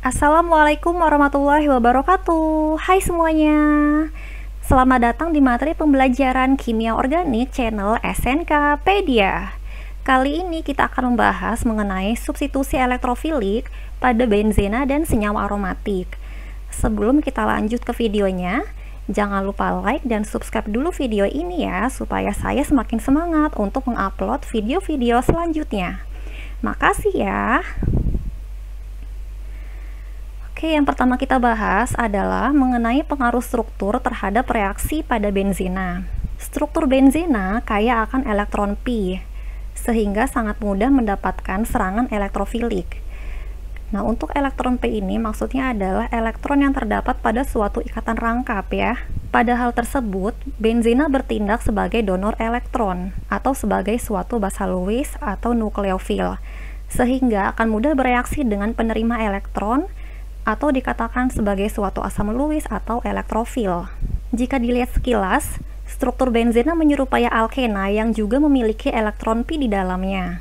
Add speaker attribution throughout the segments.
Speaker 1: Assalamualaikum warahmatullahi wabarakatuh. Hai semuanya. Selamat datang di materi pembelajaran Kimia Organik channel SNKpedia. Kali ini kita akan membahas mengenai substitusi elektrofilik pada benzena dan senyawa aromatik. Sebelum kita lanjut ke videonya, jangan lupa like dan subscribe dulu video ini ya, supaya saya semakin semangat untuk mengupload video-video selanjutnya. Makasih ya. Oke, yang pertama kita bahas adalah mengenai pengaruh struktur terhadap reaksi pada benzena. Struktur benzena kaya akan elektron pi, sehingga sangat mudah mendapatkan serangan elektrofilik. Nah, untuk elektron pi ini maksudnya adalah elektron yang terdapat pada suatu ikatan rangkap ya. Pada hal tersebut, benzena bertindak sebagai donor elektron atau sebagai suatu basa Lewis atau nukleofil, sehingga akan mudah bereaksi dengan penerima elektron atau dikatakan sebagai suatu asam Lewis atau elektrofil. Jika dilihat sekilas, struktur benzena menyerupai alkena yang juga memiliki elektron pi di dalamnya.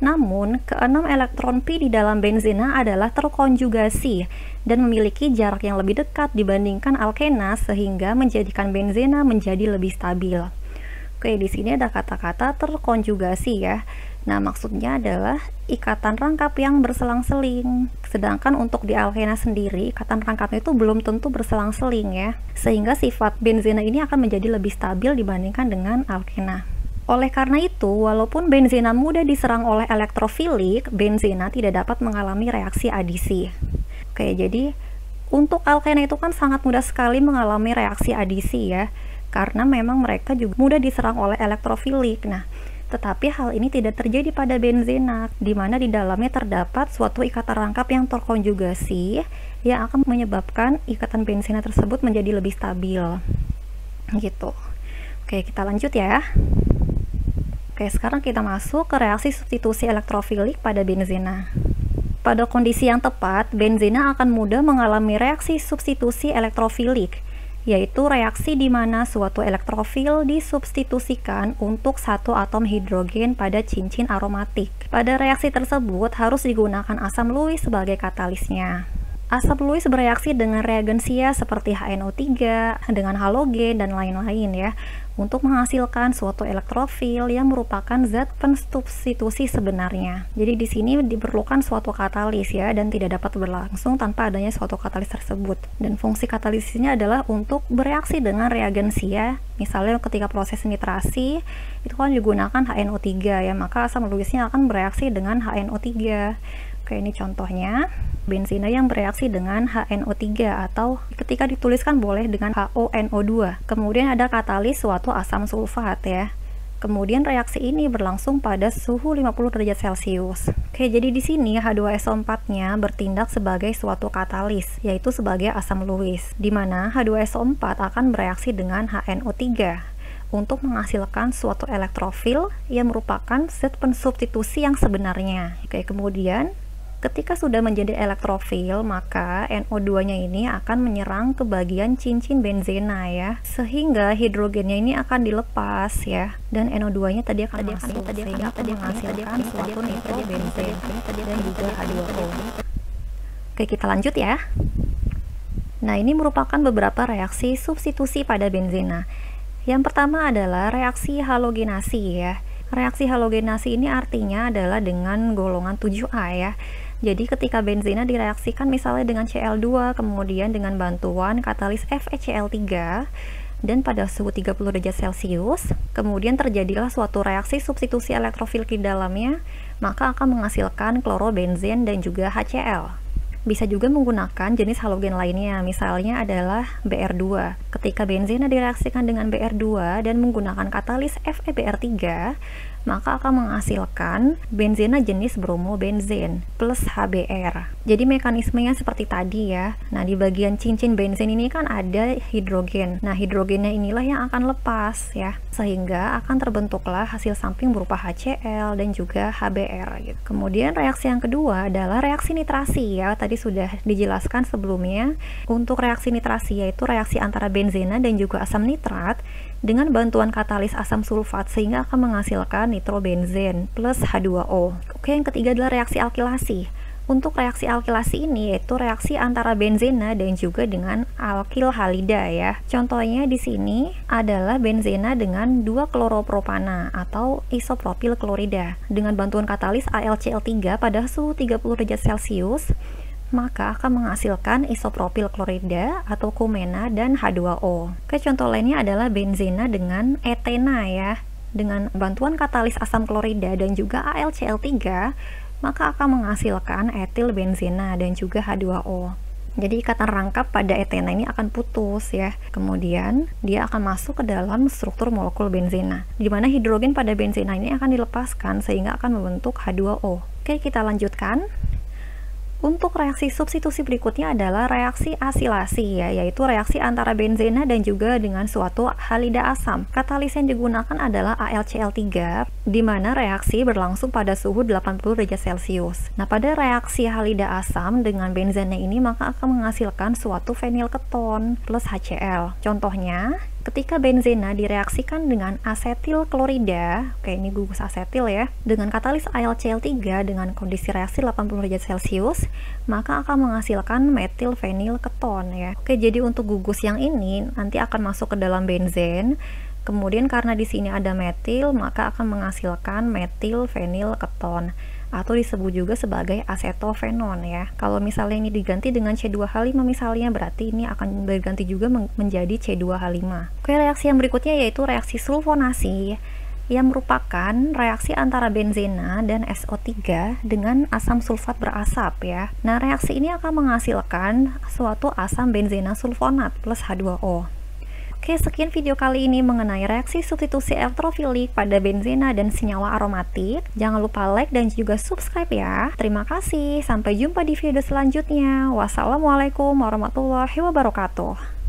Speaker 1: Namun, keenam elektron pi di dalam benzena adalah terkonjugasi dan memiliki jarak yang lebih dekat dibandingkan alkena sehingga menjadikan benzena menjadi lebih stabil. Oke, di sini ada kata-kata terkonjugasi ya. Nah, maksudnya adalah ikatan rangkap yang berselang-seling. Sedangkan untuk di alkena sendiri, ikatan rangkapnya itu belum tentu berselang-seling ya. Sehingga sifat benzena ini akan menjadi lebih stabil dibandingkan dengan alkena. Oleh karena itu, walaupun benzena mudah diserang oleh elektrofilik, benzena tidak dapat mengalami reaksi adisi. Oke, jadi untuk alkena itu kan sangat mudah sekali mengalami reaksi adisi ya. Karena memang mereka juga mudah diserang oleh elektrofilik. Nah, tetapi hal ini tidak terjadi pada benzena, di mana di dalamnya terdapat suatu ikatan rangkap yang terkonjugasi yang akan menyebabkan ikatan benzena tersebut menjadi lebih stabil. Gitu. Oke, kita lanjut ya. Oke, sekarang kita masuk ke reaksi substitusi elektrofilik pada benzena. Pada kondisi yang tepat, benzena akan mudah mengalami reaksi substitusi elektrofilik, yaitu reaksi di mana suatu elektrofil disubstitusikan untuk satu atom hidrogen pada cincin aromatik. Pada reaksi tersebut harus digunakan asam Lewis sebagai katalisnya. Asam Lewis bereaksi dengan reagensia seperti HNO3 dengan halogen dan lain-lain ya, untuk menghasilkan suatu elektrofil yang merupakan zat pensubstitusi sebenarnya. Jadi di sini diperlukan suatu katalis ya, dan tidak dapat berlangsung tanpa adanya suatu katalis tersebut. Dan fungsi katalisnya adalah untuk bereaksi dengan reagensia. Misalnya ketika proses nitrasi itu kan digunakan HNO3 ya, maka asam Lewisnya akan bereaksi dengan HNO3. Oke, ini contohnya benzena yang bereaksi dengan HNO3 atau ketika dituliskan boleh dengan HONO2. Kemudian ada katalis suatu asam sulfat ya. Kemudian reaksi ini berlangsung pada suhu 50 derajat Celcius. Oke, jadi di sini H2SO4-nya bertindak sebagai suatu katalis, yaitu sebagai asam Lewis, di mana H2SO4 akan bereaksi dengan HNO3 untuk menghasilkan suatu elektrofil yang merupakan zat pensubstitusi yang sebenarnya. Oke, kemudian ketika sudah menjadi elektrofil, maka NO2-nya ini akan menyerang ke bagian cincin benzena ya, sehingga hidrogennya ini akan dilepas ya, dan NO2-nya tadi akan masuk, sehingga akan menghasilkan suatu nitrobenzen dan juga H2O. Oke, kita lanjut ya. Nah, ini merupakan beberapa reaksi substitusi pada benzena. Yang pertama adalah reaksi halogenasi ya. Reaksi halogenasi ini artinya adalah dengan golongan 7A ya. Jadi ketika benzena direaksikan misalnya dengan Cl2, kemudian dengan bantuan katalis FeCl3, dan pada suhu 30 derajat Celcius, kemudian terjadilah suatu reaksi substitusi elektrofil di dalamnya, maka akan menghasilkan klorobenzen dan juga HCl. Bisa juga menggunakan jenis halogen lainnya, misalnya adalah Br2. Ketika benzena direaksikan dengan Br2 dan menggunakan katalis FeBr3, maka akan menghasilkan benzena jenis bromobenzen plus HBr. Jadi mekanismenya seperti tadi ya. Nah, di bagian cincin benzen ini kan ada hidrogen. Nah, hidrogennya inilah yang akan lepas ya, sehingga akan terbentuklah hasil samping berupa HCl dan juga HBr gitu. Kemudian reaksi yang kedua adalah reaksi nitrasi ya. Tadi sudah dijelaskan sebelumnya. Untuk reaksi nitrasi yaitu reaksi antara benzena dan juga asam nitrat dengan bantuan katalis asam sulfat sehingga akan menghasilkan nitrobenzen plus H2O. Oke, yang ketiga adalah reaksi alkilasi. Untuk reaksi alkilasi ini yaitu reaksi antara benzena dan juga dengan alkil halida ya. Contohnya di sini adalah benzena dengan 2-kloropropana atau isopropil klorida. Dengan bantuan katalis AlCl3 pada suhu 30 derajat Celcius, maka akan menghasilkan isopropil klorida atau kumena dan H2O. Oke, contoh lainnya adalah benzena dengan etena ya. Dengan bantuan katalis asam klorida dan juga AlCl3, maka akan menghasilkan etil benzena dan juga H2O. Jadi ikatan rangkap pada etena ini akan putus ya. Kemudian dia akan masuk ke dalam struktur molekul benzena, di mana hidrogen pada benzena ini akan dilepaskan sehingga akan membentuk H2O. Oke, kita lanjutkan. Untuk reaksi substitusi berikutnya adalah reaksi asilasi ya, yaitu reaksi antara benzena dan juga dengan suatu halida asam. Katalis yang digunakan adalah AlCl3, di mana reaksi berlangsung pada suhu 80 derajat Celcius. Nah, pada reaksi halida asam dengan benzena ini maka akan menghasilkan suatu fenilketon plus HCl. Contohnya, ketika benzena direaksikan dengan asetil klorida, oke ini gugus asetil ya, dengan katalis AlCl3 dengan kondisi reaksi 80 derajat Celcius, maka akan menghasilkan metil fenilketon ya. Oke, jadi untuk gugus yang ini nanti akan masuk ke dalam benzen. Kemudian karena di sini ada metil, maka akan menghasilkan metil fenilketon atau disebut juga sebagai asetofenon ya. Kalau misalnya ini diganti dengan C2H5 misalnya, berarti ini akan berganti juga menjadi C2H5. Oke, reaksi yang berikutnya yaitu reaksi sulfonasi, yang merupakan reaksi antara benzena dan SO3 dengan asam sulfat berasap ya. Nah, reaksi ini akan menghasilkan suatu asam benzena sulfonat plus H2O. Oke, sekian video kali ini mengenai reaksi substitusi elektrofilik pada benzena dan senyawa aromatik. Jangan lupa like dan juga subscribe ya. Terima kasih, sampai jumpa di video selanjutnya. Wassalamualaikum warahmatullahi wabarakatuh.